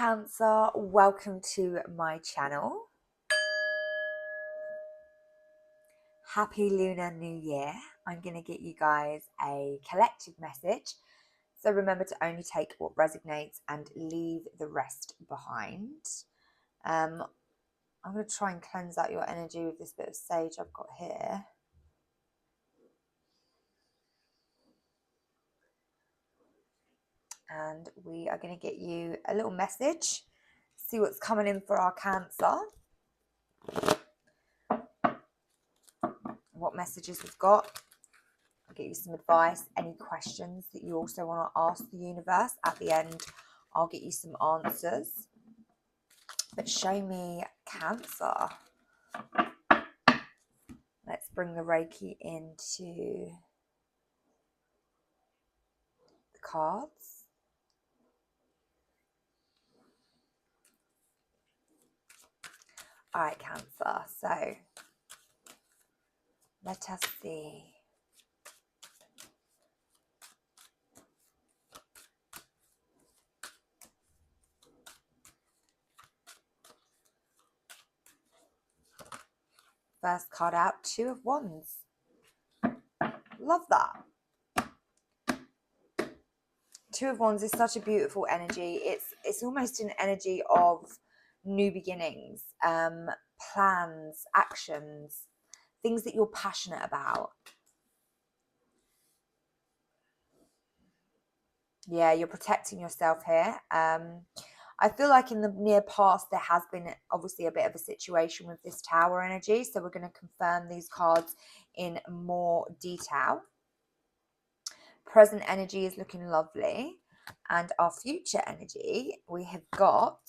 Cancer, welcome to my channel. Happy Lunar New Year. I'm going to get you guys a collective message. So remember to only take what resonates and leave the rest behind. I'm going to try and cleanse out your energy with this bit of sage I've got here. And we are going to get you a little message. See what's coming in for our Cancer. What messages we've got. I'll get you some advice, any questions that you also want to ask the universe. At the end, I'll get you some answers. But show me Cancer. Let's bring the Reiki into the cards. All right, Cancer. So let us see. First card out, Two of Wands. Love that. Two of Wands is such a beautiful energy. It's almost an energy of new beginnings, plans, actions, things that you're passionate about. Yeah, you're protecting yourself here. I feel like in the near past, there has been obviously a bit of a situation with this Tower energy. So we're going to confirm these cards in more detail. Present energy is looking lovely. And our future energy, we have got,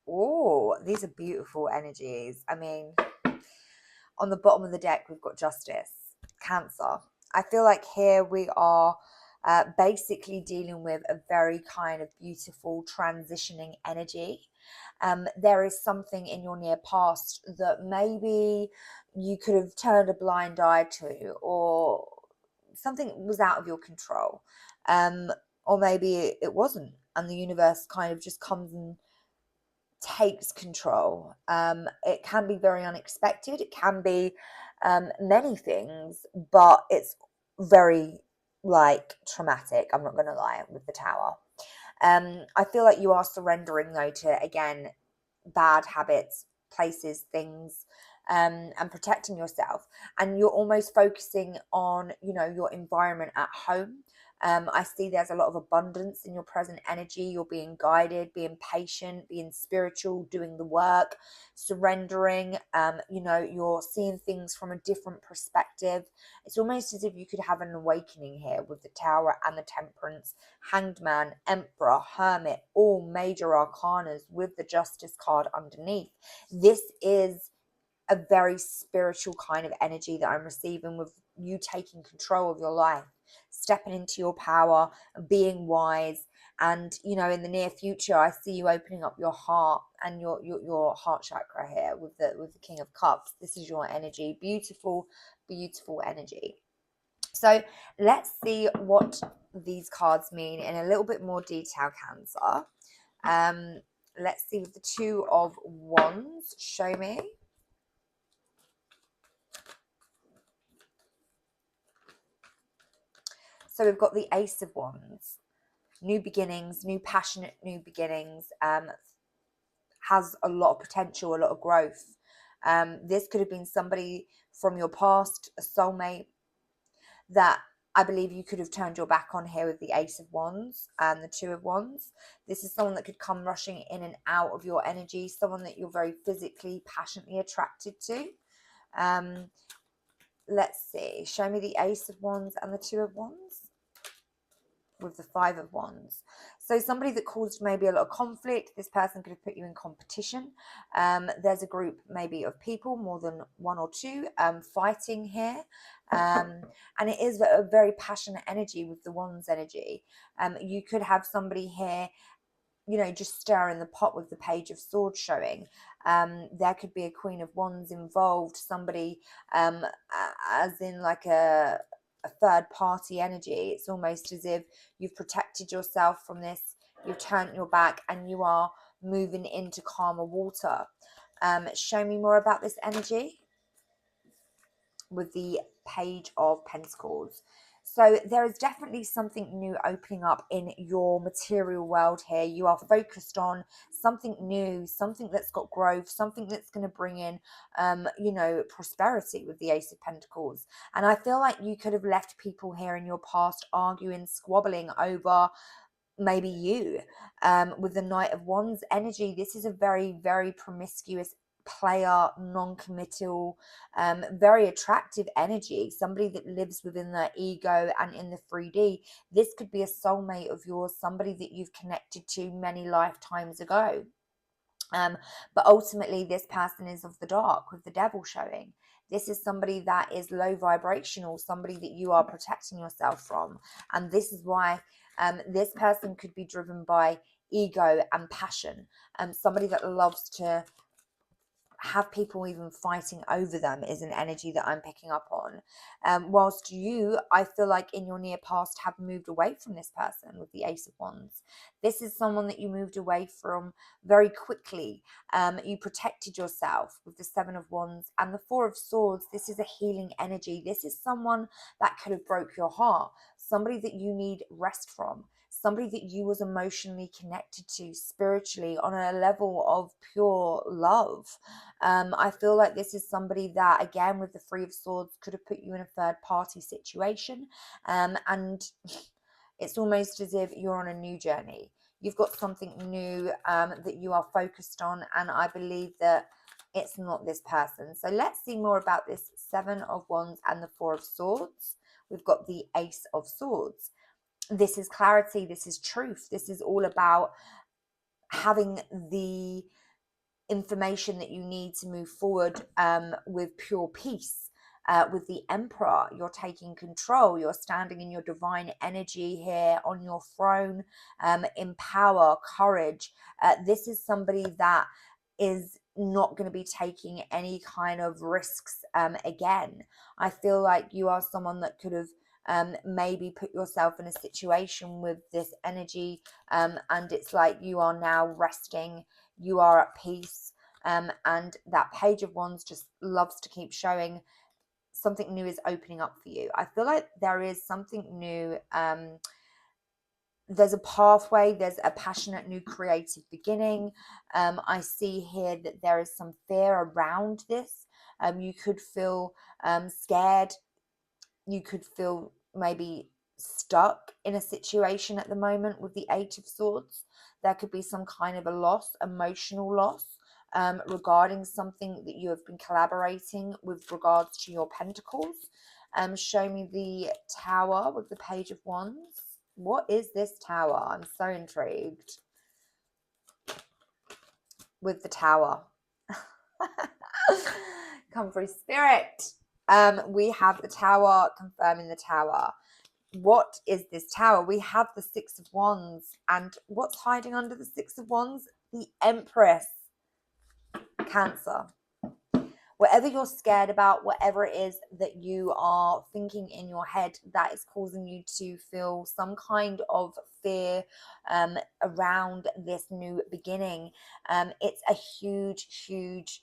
oh, these are beautiful energies. I mean, on the bottom of the deck, we've got Justice, Cancer. I feel like here we are basically dealing with a very kind of beautiful transitioning energy. There is something in your near past that maybe you could have turned a blind eye to, or something was out of your control, or maybe it wasn't, and the universe kind of just comes and takes control. It can be very unexpected. It can be many things, but it's very traumatic. I'm not going to lie with the Tower. I feel like you are surrendering though to, again, bad habits, places, things, and protecting yourself. And you're almost focusing on, your environment at home. I see there's a lot of abundance in your present energy. You're being guided, being patient, being spiritual, doing the work, surrendering. You're seeing things from a different perspective. It's almost as if you could have an awakening here with the Tower and the Temperance, Hanged Man, Emperor, Hermit, all major arcanas with the Justice card underneath. This is a very spiritual kind of energy that I'm receiving, with you taking control of your life, stepping into your power, being wise. And in the near future, I see you opening up your heart and your heart chakra here with the King of Cups. This is your energy. Beautiful, beautiful energy. So let's see what these cards mean in a little bit more detail, Cancer. Let's see what the Two of Wands show me. So we've got the Ace of Wands. New beginnings, new passionate new beginnings, has a lot of potential, a lot of growth. This could have been somebody from your past, a soulmate, that I believe you could have turned your back on here with the Ace of Wands and the Two of Wands. This is someone that could come rushing in and out of your energy, someone that you're very physically, passionately attracted to. Let's see. Show me the Ace of Wands and the Two of Wands with the Five of Wands. So somebody that caused maybe a lot of conflict. This person could have put you in competition. There's a group maybe of people, more than one or two, fighting here. And it is a very passionate energy with the Wands energy. You could have somebody here, just stirring the pot with the Page of Swords showing. There could be a Queen of Wands involved, somebody as in like a third party energy. It's almost as if you've protected yourself from this, you've turned your back, and you are moving into calmer water. Show me more about this energy with the Page of Pentacles. So there is definitely something new opening up in your material world here. You are focused on something new, something that's got growth, something that's going to bring in, prosperity with the Ace of Pentacles. And I feel like you could have left people here in your past arguing, squabbling over maybe you. With the Knight of Wands energy, this is a very, very promiscuous player, non-committal, very attractive energy, somebody that lives within their ego and in the 3D. This could be a soulmate of yours, somebody that you've connected to many lifetimes ago. But ultimately, this person is of the dark with the devil showing. This is somebody that is low vibrational, somebody that you are protecting yourself from. And this is why this person could be driven by ego and passion. Somebody that loves to have people even fighting over them is an energy that I'm picking up on. Whilst you, I feel like in your near past, have moved away from this person with the Ace of Wands. This is someone that you moved away from very quickly. You protected yourself with the Seven of Wands and the Four of Swords. This is a healing energy. This is someone that could have broke your heart, somebody that you need rest from, somebody that you was emotionally connected to spiritually on a level of pure love. I feel like this is somebody that, again, with the Three of Swords, could have put you in a third party situation. And it's almost as if you're on a new journey. You've got something new that you are focused on. And I believe that it's not this person. So let's see more about this Seven of Wands and the Four of Swords. We've got the Ace of Swords. This is clarity. This is truth. This is all about having the information that you need to move forward with pure peace. With the Emperor, you're taking control. You're standing in your divine energy here on your throne, in power, courage. This is somebody that is not going to be taking any kind of risks again. I feel like you are someone that could have maybe put yourself in a situation with this energy, and it's like you are now resting, you are at peace, and that Page of Wands just loves to keep showing something new is opening up for you. I feel like there is something new. There's a pathway, there's a passionate new creative beginning. I see here that there is some fear around this. You could feel scared. You could feel maybe stuck in a situation at the moment with the Eight of Swords. There could be some kind of a loss, emotional loss, regarding something that you have been collaborating with regards to your pentacles. Show me the Tower with the Page of Wands. What is this Tower? I'm so intrigued with the Tower. Come through, Spirit. We have the Tower, confirming the Tower. What is this Tower? We have the Six of Wands. And what's hiding under the Six of Wands? The Empress. Cancer. Whatever you're scared about, whatever it is that you are thinking in your head that is causing you to feel some kind of fear around this new beginning, it's a huge, huge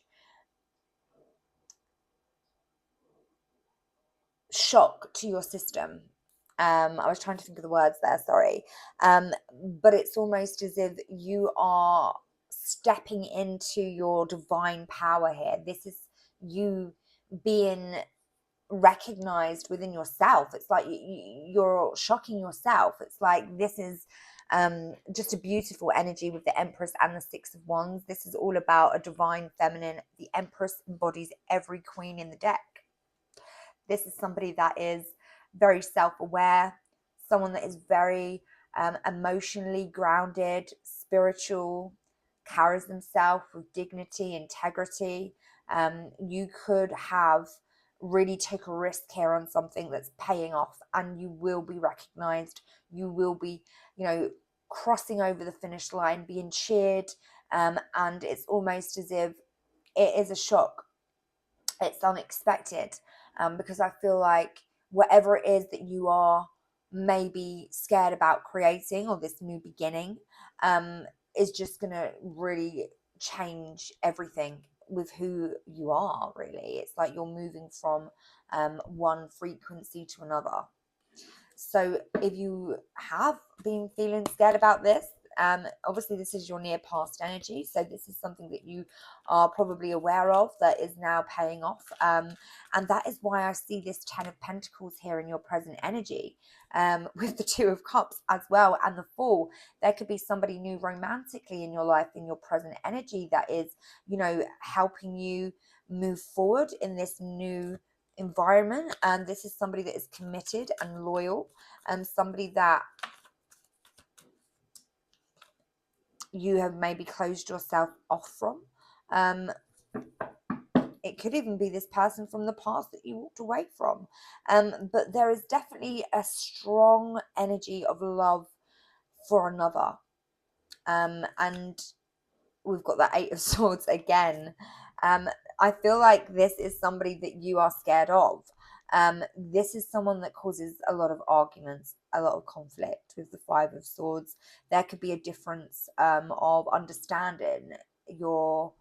shock to your system. I was trying to think of the words there, sorry. But it's almost as if you are stepping into your divine power here. This is you being recognized within yourself. It's like you're shocking yourself. It's like this is just a beautiful energy with the Empress and the Six of Wands. This is all about a divine feminine. The Empress embodies every queen in the deck. This is somebody that is very self-aware, someone that is very emotionally grounded, spiritual, carries themselves with dignity, integrity. You could have really took a risk here on something that's paying off, and you will be recognized. You will be, crossing over the finish line, being cheered, and it's almost as if it is a shock. It's unexpected, because I feel like whatever it is that you are maybe scared about creating, or this new beginning, is just going to really change everything with who you are, really. It's like you're moving from one frequency to another. So if you have been feeling scared about this, obviously this is your near past energy, so this is something that you are probably aware of that is now paying off, and that is why I see this 10 of Pentacles here in your present energy, with the 2 of Cups as well, and the Fool. There could be somebody new romantically in your life, in your present energy, that is, you know, helping you move forward in this new environment. And this is somebody that is committed and loyal, and somebody that you have maybe closed yourself off from. It could even be this person from the past that you walked away from. But there is definitely a strong energy of love for another. And we've got that 8 of Swords again. I feel like this is somebody that you are scared of. This is someone that causes a lot of arguments, a lot of conflict with the 5 of Swords. There could be a difference of understanding your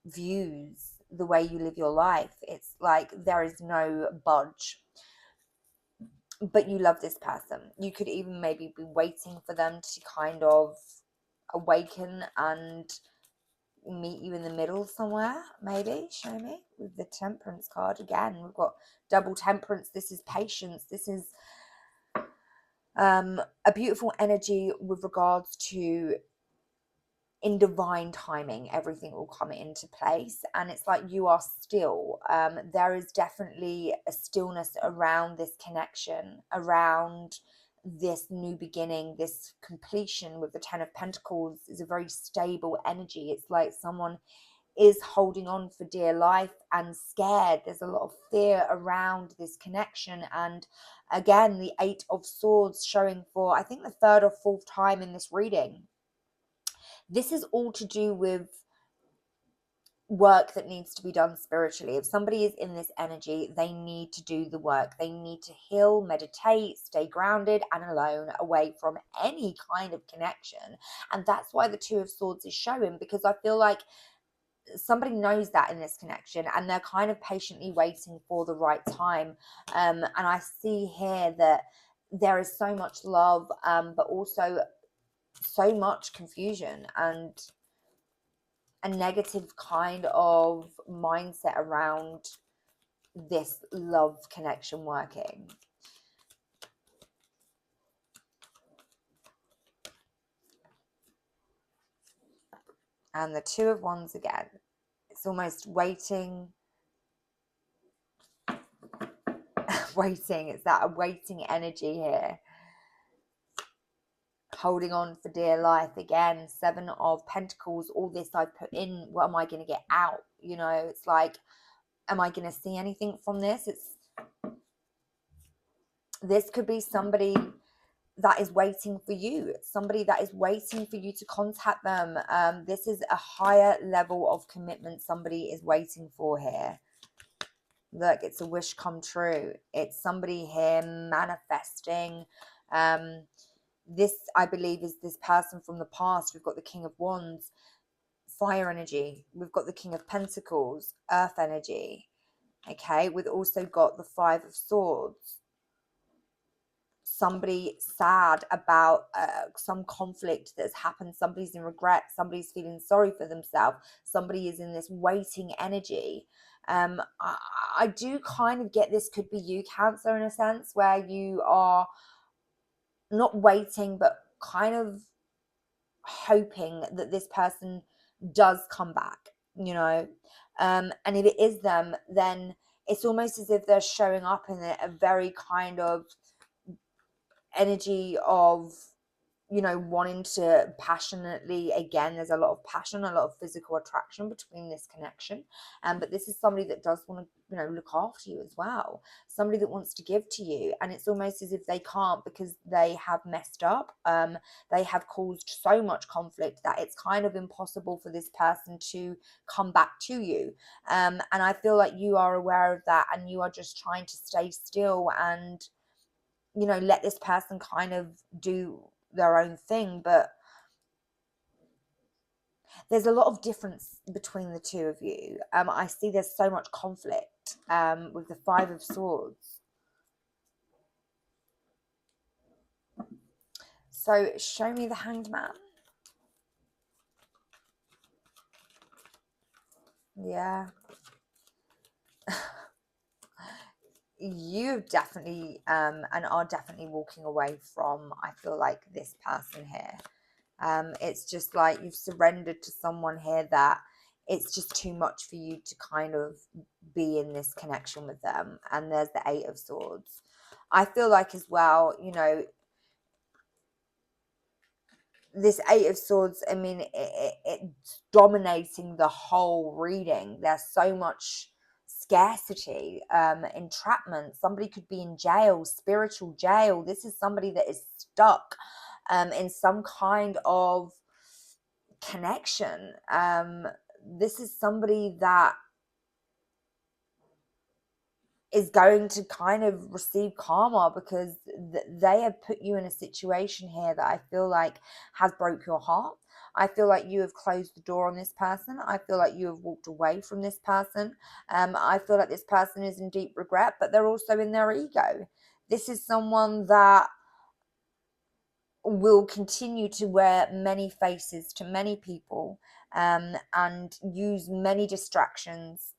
views, the way you live your life. It's like there is no budge. But you love this person. You could even maybe be waiting for them to kind of awaken and meet you in the middle somewhere, maybe. Show me. With the Temperance card again, we've got double temperance. This is patience. This is a beautiful energy with regards to, in divine timing, everything will come into place. And it's like you are still, there is definitely a stillness around this connection, around this new beginning, this completion. With the 10 of Pentacles is a very stable energy. It's like someone is holding on for dear life and scared. There's a lot of fear around this connection. And again, the 8 of Swords showing for, I think, the 3rd or 4th time in this reading. This is all to do with work that needs to be done spiritually. If somebody is in this energy, they need to do the work. They need to heal, meditate, stay grounded and alone, away from any kind of connection. And that's why the 2 of Swords is showing, because I feel like somebody knows that in this connection, and they're kind of patiently waiting for the right time. And I see here that there is so much love, but also so much confusion and a negative kind of mindset around this love connection working. And the 2 of Wands again. It's almost waiting. Waiting. It's that waiting energy here. Holding on for dear life again. 7 of Pentacles. All this I've put in, what am I going to get out? You know, it's like, am I going to see anything from this? This could be somebody that is waiting for you, somebody that is waiting for you to contact them. This is a higher level of commitment somebody is waiting for here. Look, it's a wish come true. It's somebody here manifesting. This, I believe, is this person from the past. We've got the King of Wands, fire energy. We've got the King of Pentacles, earth energy. Okay, we've also got the 5 of Swords. Somebody sad about some conflict that's happened. Somebody's in regret. Somebody's feeling sorry for themselves. Somebody is in this waiting energy. I do kind of get this could be you, Cancer, in a sense, where you are not waiting, but kind of hoping that this person does come back, you know. And if it is them, then it's almost as if they're showing up in a very kind of energy of, you know, wanting to passionately, again, there's a lot of passion, a lot of physical attraction between this connection. But this is somebody that does want to, you know, look after you as well, somebody that wants to give to you. And it's almost as if they can't, because they have messed up. They have caused so much conflict that it's kind of impossible for this person to come back to you. And I feel like you are aware of that, and you are just trying to stay still and, you know, let this person kind of do their own thing. But there's a lot of difference between the two of you. I see there's so much conflict with the Five of Swords. So show me the Hanged Man. Yeah. You definitely and are definitely walking away from, I feel like, this person here. It's just like you've surrendered to someone here that it's just too much for you to kind of be in this connection with them. And there's the Eight of Swords. I feel like as well, you know, this Eight of Swords, I mean, it's dominating the whole reading. There's so much scarcity, entrapment. Somebody could be in jail, spiritual jail. This is somebody that is stuck in some kind of connection. This is somebody that is going to kind of receive karma because they have put you in a situation here that I feel like has broke your heart. I feel like you have closed the door on this person. I feel like you have walked away from this person. I feel like this person is in deep regret, but they're also in their ego. This is someone that will continue to wear many faces to many people, and use many distractions.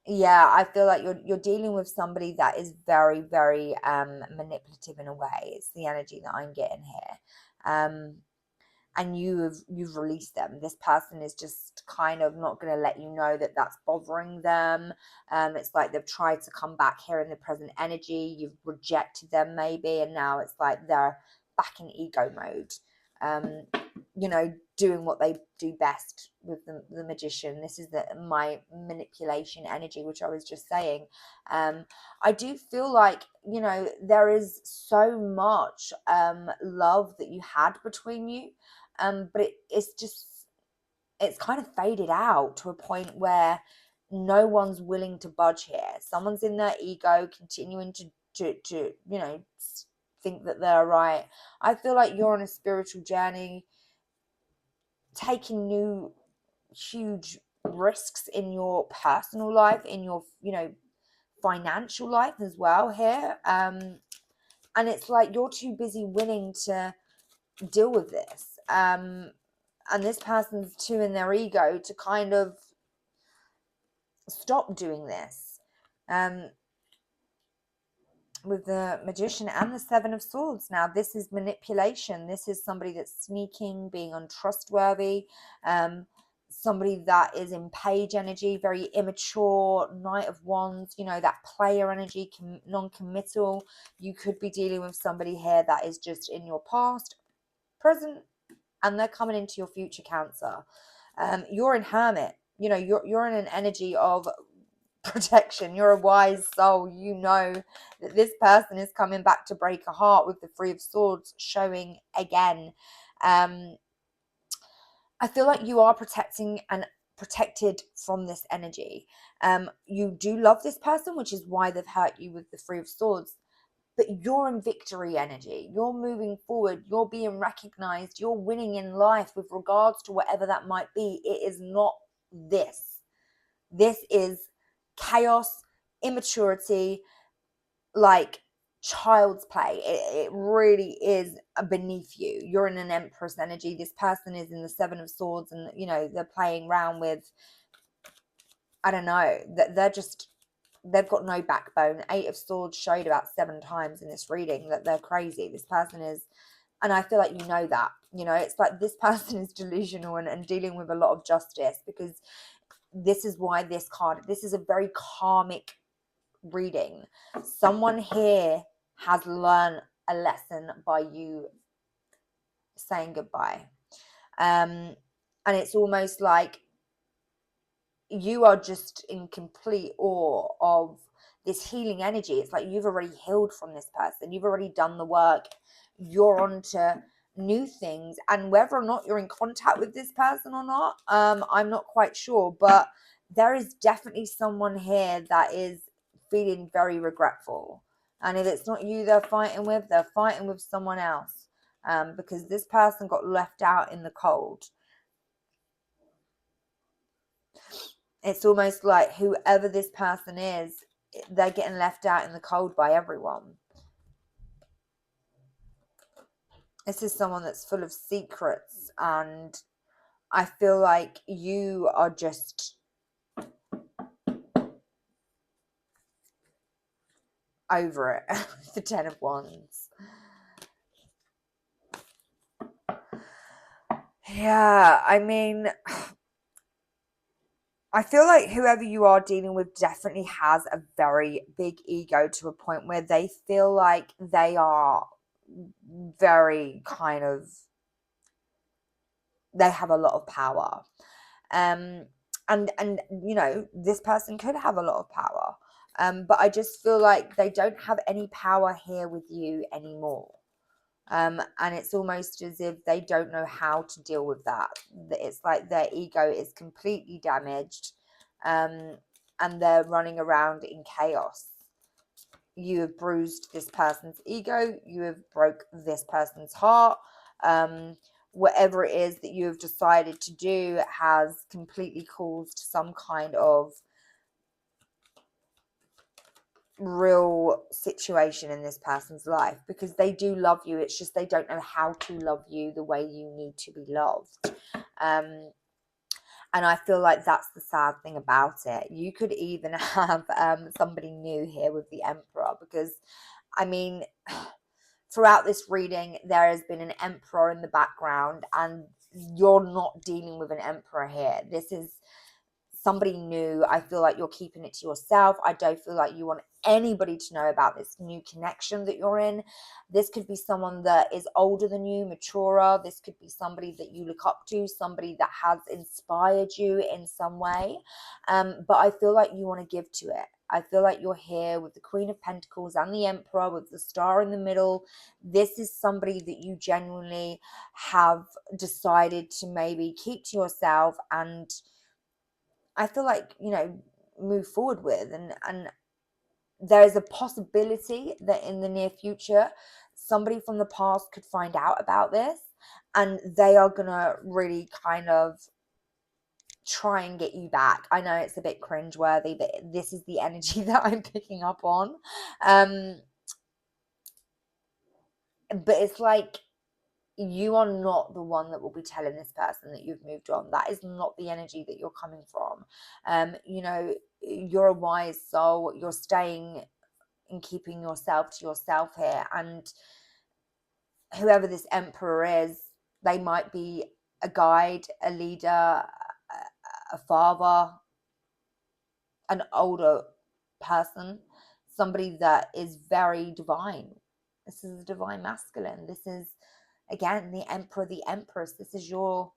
Yeah, I feel like you're dealing with somebody that is very, very manipulative in a way. It's the energy that I'm getting here. And you've released them. This person is just kind of not going to let you know that that's bothering them. It's like they've tried to come back here in the present energy. You've rejected them maybe, and now it's like they're back in ego mode. Um, you know, doing what they do best with the magician. This is my manipulation energy, which I was just saying. I do feel like, you know, there is so much love that you had between you, but it's kind of faded out to a point where no one's willing to budge here. Someone's in their ego, continuing to you know, think that they're right. I feel like you're on a spiritual journey, taking new huge risks in your personal life, in your, you know, financial life as well here. And it's like you're too busy winning to deal with this. And this person's too in their ego to kind of stop doing this. With the Magician and the Seven of Swords. Now, this is manipulation. This is somebody that's sneaking, being untrustworthy, somebody that is in page energy, very immature, Knight of Wands, you know, that player energy, non-committal. You could be dealing with somebody here that is just in your past, present, and they're coming into your future, Cancer. You're in Hermit. You know, you're in an energy of protection. You're a wise soul. You know that this person is coming back to break a heart, with the Three of Swords showing again. I feel like you are protected from this energy. You do love this person, which is why they've hurt you with the Three of Swords. But you're in victory energy. You're moving forward. You're being recognized. You're winning in life with regards to whatever that might be. It is not this. This is chaos, immaturity, like child's play. It really is beneath you. You're in an Empress energy. This person is in the Seven of Swords, and you know, they're playing around with, I don't know, that they've got no backbone. Eight of Swords showed about 7 times in this reading that they're crazy. This person is, and I feel like you know that. You know, it's like this person is delusional and dealing with a lot of justice, because this is why this is a very karmic reading. Someone here has learned a lesson by you saying goodbye. And it's almost like you are just in complete awe of this healing energy. It's like you've already healed from this person. You've already done the work. You're on to new things. And whether or not you're in contact with this person or not, I'm not quite sure. But there is definitely someone here that is feeling very regretful. And if it's not you they're fighting with someone else. because this person got left out in the cold. It's almost like whoever this person is, they're getting left out in the cold by everyone. This is someone that's full of secrets, and I feel like you are just over it. The 10 of Wands. Yeah, I mean, I feel like whoever you are dealing with definitely has a very big ego, to a point where they feel like they are very kind of, they have a lot of power. And you know, this person could have a lot of power. But I just feel like they don't have any power here with you anymore. And it's almost as if they don't know how to deal with that. It's like their ego is completely damaged, and they're running around in chaos. You have bruised this person's ego. You have broke this person's heart. Whatever it is that you have decided to do has completely caused some kind of real situation in this person's life, because they do love you. It's just they don't know how to love you the way you need to be loved. And I feel like that's the sad thing about it. You could even have somebody new here with the Emperor, because I mean, throughout this reading, there has been an Emperor in the background, and you're not dealing with an Emperor here. This is somebody new. I feel like you're keeping it to yourself. I don't feel like you want anybody to know about this new connection that you're in. This could be someone that is older than you, maturer. This could be somebody that you look up to, somebody that has inspired you in some way. But I feel like you want to give to it. I feel like you're here with the Queen of Pentacles and the Emperor with the star in the middle. This is somebody that you genuinely have decided to maybe keep to yourself, and I feel like, you know, move forward with. And there is a possibility that in the near future, somebody from the past could find out about this, and they are going to really kind of try and get you back. I know it's a bit cringeworthy, but this is the energy that I'm picking up on. But it's like, you are not the one that will be telling this person that you've moved on. That is not the energy that you're coming from. You know, you're a wise soul. You're staying and keeping yourself to yourself here. And whoever this Emperor is, they might be a guide, a leader, a father, an older person, somebody that is very divine. This is a divine masculine. This is, again, the Emperor, the Empress. This is your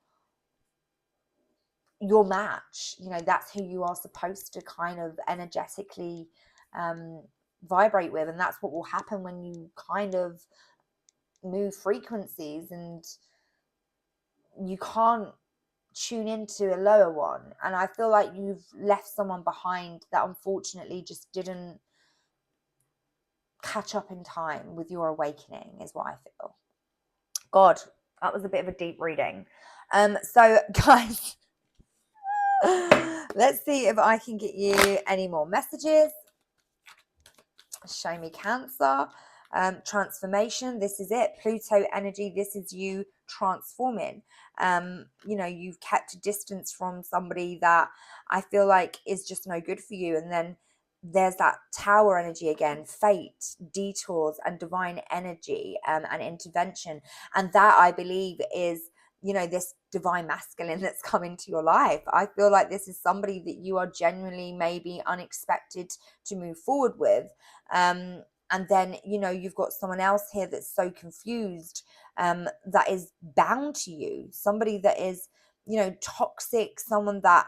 match. You know, that's who you are supposed to kind of energetically vibrate with, and that's what will happen when you kind of move frequencies, and you can't tune into a lower one. And I feel like you've left someone behind that unfortunately just didn't catch up in time with your awakening, is what I feel. God, that was a bit of a deep reading. So guys, let's see if I can get you any more messages. Show me Cancer. Transformation. This is it. Pluto energy. This is you transforming. You know, you've kept a distance from somebody that I feel like is just no good for you. And then there's that Tower energy again, fate, detours, and divine energy, and intervention. And that, I believe, is, you know, this divine masculine that's come into your life. I feel like this is somebody that you are genuinely maybe unexpected to move forward with. And then, you know, you've got someone else here that's so confused, that is bound to you. Somebody that is, you know, toxic, someone that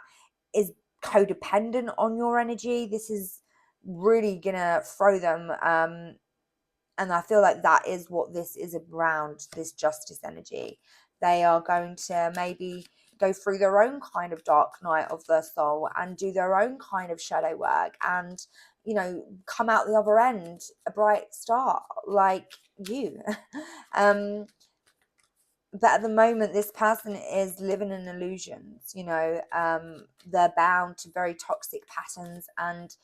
is codependent on your energy. This is really gonna throw them. And I feel like that is what this is around, this justice energy. They are going to maybe go through their own kind of dark night of their soul and do their own kind of shadow work, and, you know, come out the other end a bright star like you. but at the moment, this person is living in illusions. You know, they're bound to very toxic patterns, and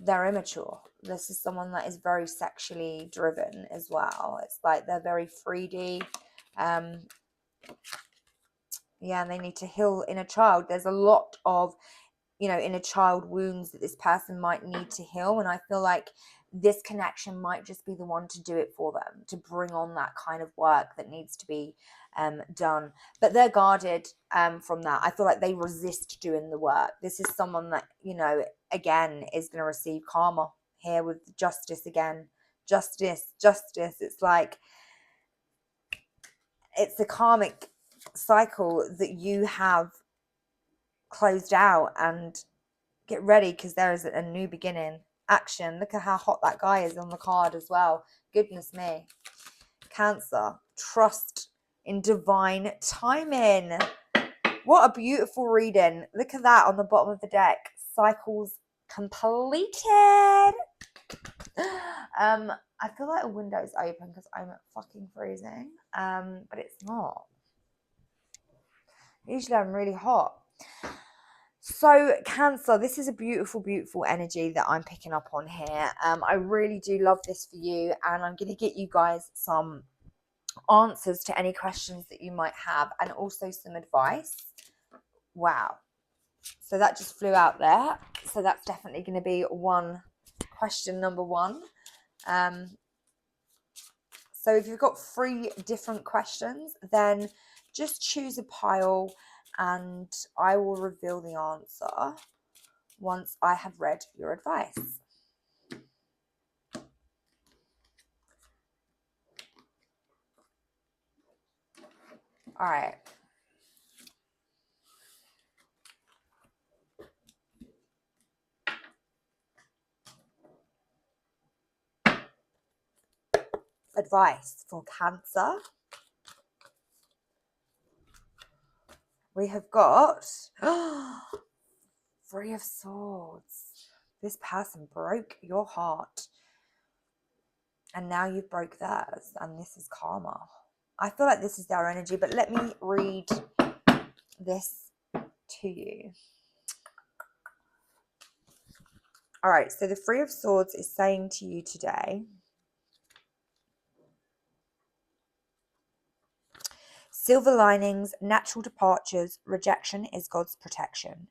they're immature. This is someone that is very sexually driven as well. It's like they're very 3D. Yeah, and they need to heal inner child. There's a lot of, you know, inner child wounds that this person might need to heal. And I feel like this connection might just be the one to do it for them, to bring on that kind of work that needs to be done. But they're guarded from that. I feel like they resist doing the work. This is someone that, you know, again, is going to receive karma here with justice again. Justice, justice. It's like, it's the karmic cycle that you have closed out, and get ready because there is a new beginning. Action. Look at how hot that guy is on the card as well. Goodness me. Cancer. Trust in divine timing. What a beautiful reading. Look at that on the bottom of the deck. Cycles completed. I feel like a window's open because I'm fucking freezing. But it's not. Usually I'm really hot. So Cancer, this is a beautiful, beautiful energy that I'm picking up on here. I really do love this for you, and I'm going to get you guys some answers to any questions that you might have, and also some advice. Wow. So that just flew out there. So that's definitely going to be question number one. So if you've got 3 different questions, then just choose a pile and I will reveal the answer once I have read your advice. All right. Advice for Cancer. We have got 3 of Swords. This person broke your heart, and now you've broke theirs, and this is karma. I feel like this is their energy, but let me read this to you. All right, so the 3 of Swords is saying to you today, silver linings, natural departures, rejection is God's protection.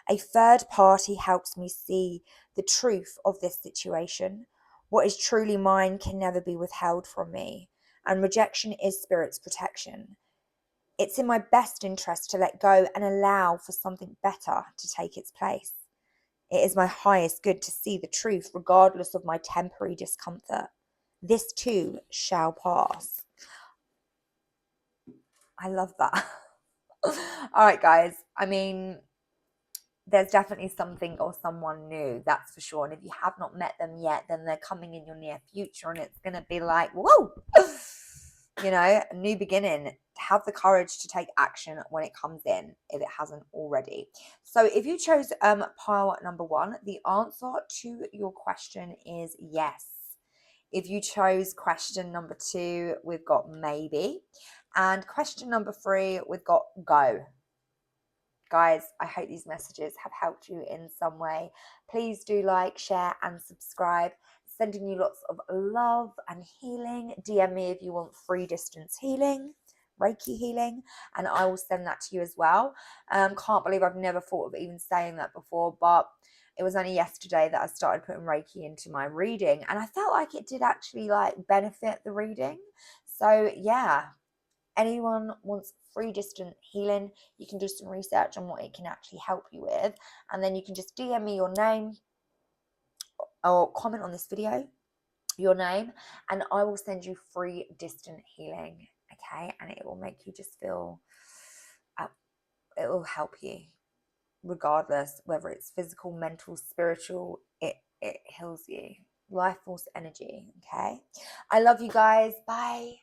A third party helps me see the truth of this situation. What is truly mine can never be withheld from me, and rejection is Spirit's protection. It's in my best interest to let go and allow for something better to take its place. It is my highest good to see the truth regardless of my temporary discomfort. This too shall pass. I love that. All right, guys. I mean, there's definitely something or someone new, that's for sure. And if you have not met them yet, then they're coming in your near future, and it's going to be like, whoa, you know, a new beginning. Have the courage to take action when it comes in, if it hasn't already. So if you chose pile number 1, the answer to your question is yes. If you chose question number 2, we've got maybe. And question number 3, we've got go. Guys, I hope these messages have helped you in some way. Please do like, share, and subscribe. Sending you lots of love and healing. DM me if you want free distance healing, Reiki healing, and I will send that to you as well. Can't believe I've never thought of even saying that before, but it was only yesterday that I started putting Reiki into my reading, and I felt like it did actually like benefit the reading. So yeah, anyone wants free distant healing, you can do some research on what it can actually help you with, and then you can just DM me your name or comment on this video, your name, and I will send you free distant healing. Okay, and it will make you just feel it will help you regardless whether it's physical, mental, spiritual. It heals you. Life force energy. Okay, I love you guys. Bye.